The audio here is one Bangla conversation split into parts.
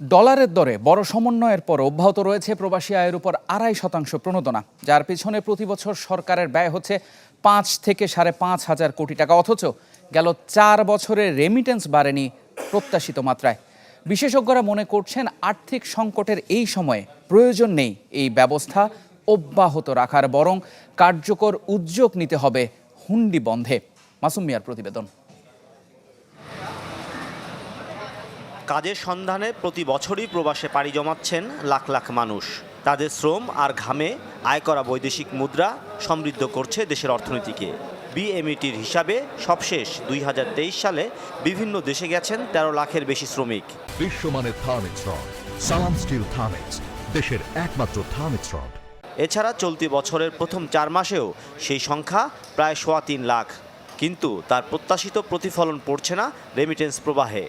ডলারের দরে বড় সমন্বয়ের পর অব্যাহত রয়েছে প্রবাসী আয়ের উপর 2.5% প্রণোদনা, যার পেছনে প্রতি বছর সরকারের ব্যয় হচ্ছে 5 থেকে 5.5 কোটি টাকা। অথচ গেল 4 বছরে রেমিটেন্স বাড়েনি প্রত্যাশিত মাত্রায়। বিশেষজ্ঞরা মনে করছেন আর্থিক সংকটের এই সময়ে প্রয়োজন নেই এই ব্যবস্থা অব্যাহত রাখার, বরং কার্যকর উদ্যোগ নিতে হবে হুন্ডি বন্ধে। মাসুম মিয়ার প্রতিবেদন। কাজের সন্ধানে প্রতি বছরই প্রবাসে পাড়ি জমাচ্ছেন লাখ লাখ মানুষ। তাদের শ্রম আর ঘামে আয় করা বৈদেশিক মুদ্রা সমৃদ্ধ করছে দেশের অর্থনীতিকে। বিএমইটির হিসাবে সবশেষ 2023 সালে বিভিন্ন দেশে গেছেন 13 লাখের বেশি শ্রমিক। বিশ্বমানের থার্মিক্স রড, সালাম স্টিল থার্মিক্স, দেশের একমাত্র থার্মিক্স রড। এছাড়া চলতি বছরের প্রথম 4 মাসেও সেই সংখ্যা প্রায় 3.25 লাখ, কিন্তু তার প্রত্যাশিত প্রতিফলন পড়ছে না রেমিটেন্স প্রবাহে।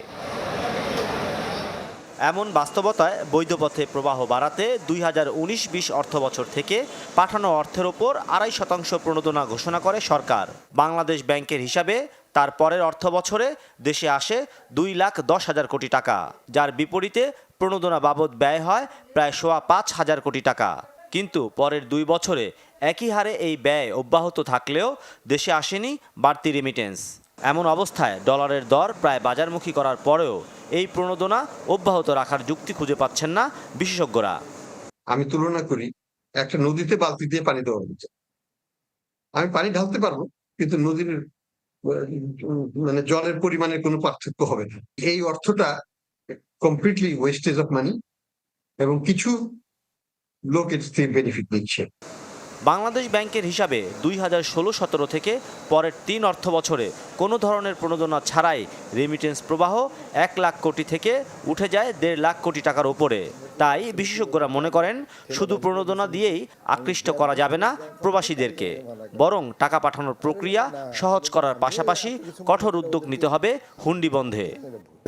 এমন বাস্তবতায় বৈধ পথে প্রবাহ বাড়াতে 2019-20 অর্থবছর থেকে পাঠানো অর্থের ওপর 2.5% প্রণোদনা ঘোষণা করে সরকার। বাংলাদেশ ব্যাংকের হিসাবে তার পরের অর্থবছরে দেশে আসে 2,10,000 কোটি টাকা, যার বিপরীতে প্রণোদনা বাবদ ব্যয় হয় প্রায় 5,500 কোটি টাকা। কিন্তু পরের 2 বছরে একই হারে এই ব্যয় অব্যাহত থাকলেও দেশে আসেনি বাড়তি রেমিটেন্স। এমন অবস্থায় ডলারের দর প্রায় বাজারমুখী করার পরেও এই প্রণোদনা অব্যাহত রাখার যুক্তি খুঁজে পাচ্ছেন না বিশেষজ্ঞরা। আমি তুলনা করি, একটা নদীতে বালতি দিয়ে পানি দেওয়া হচ্ছে। আমি পানি ঢালতে পারবো, কিন্তু নদীর মানে জলের পরিমাণের কোনো পার্থক্য হবে না। এই অর্থটা কমপ্লিটলি ওয়েস্টেজ অফ মানি, এবং কিছু লোক এর থেকে বেনিফিট নিচ্ছে। বাংলাদেশ ব্যাংকের হিসাবে 2016-17 থেকে পরের 3 অর্থ বছরে কোনো ধরনের প্রণোদনা ছাড়াই রেমিটেন্স প্রবাহ 1 লাখ কোটি থেকে উঠে যায় 1.5 লাখ কোটি টাকার উপরে। তাই বিশেষজ্ঞরা মনে করেন শুধু প্রণোদনা দিয়েই আকৃষ্ট করা যাবে না প্রবাসীদেরকে, বরং টাকা পাঠানোর প্রক্রিয়া সহজ করার পাশাপাশি কঠোর উদ্যোগ নিতে হবে হুন্ডি বন্ধে।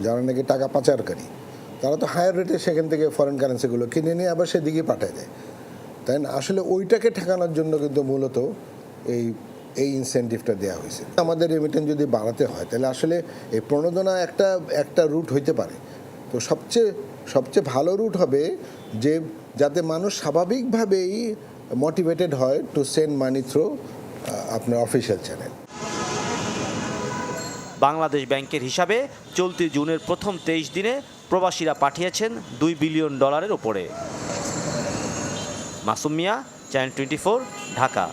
যারা নাকি টাকা পাচারকারী, তারা তো হায়ার রেটে সেখান থেকে ফরেন কারেন্সিগুলো কিনে নিয়ে আবার সেদিকে পাঠায় দেয়, তাই না? আসলে ওইটাকে ঠেকানোর জন্য কিন্তু মূলত এই ইনসেন্টিভটা দেওয়া হয়েছে। আমাদের রেমিটেন্স যদি বাড়াতে হয় তাহলে আসলে এই প্রণোদনা একটা রুট হইতে পারে। তো সবচেয়ে ভালো রুট হবে যে যাতে মানুষ স্বাভাবিকভাবেই মোটিভেটেড হয় টু সেন্ড মানি থ্রু আপনার অফিসিয়াল চ্যানেল। বাংলাদেশ ব্যাংকের হিসাবে চলতি জুনের প্রথম 23 দিনে প্রবাসীরা পাঠিয়েছেন $2 বিলিয়ন ওপরে। মাসুম মিয়া, চ্যানেল 24, ঢাকা।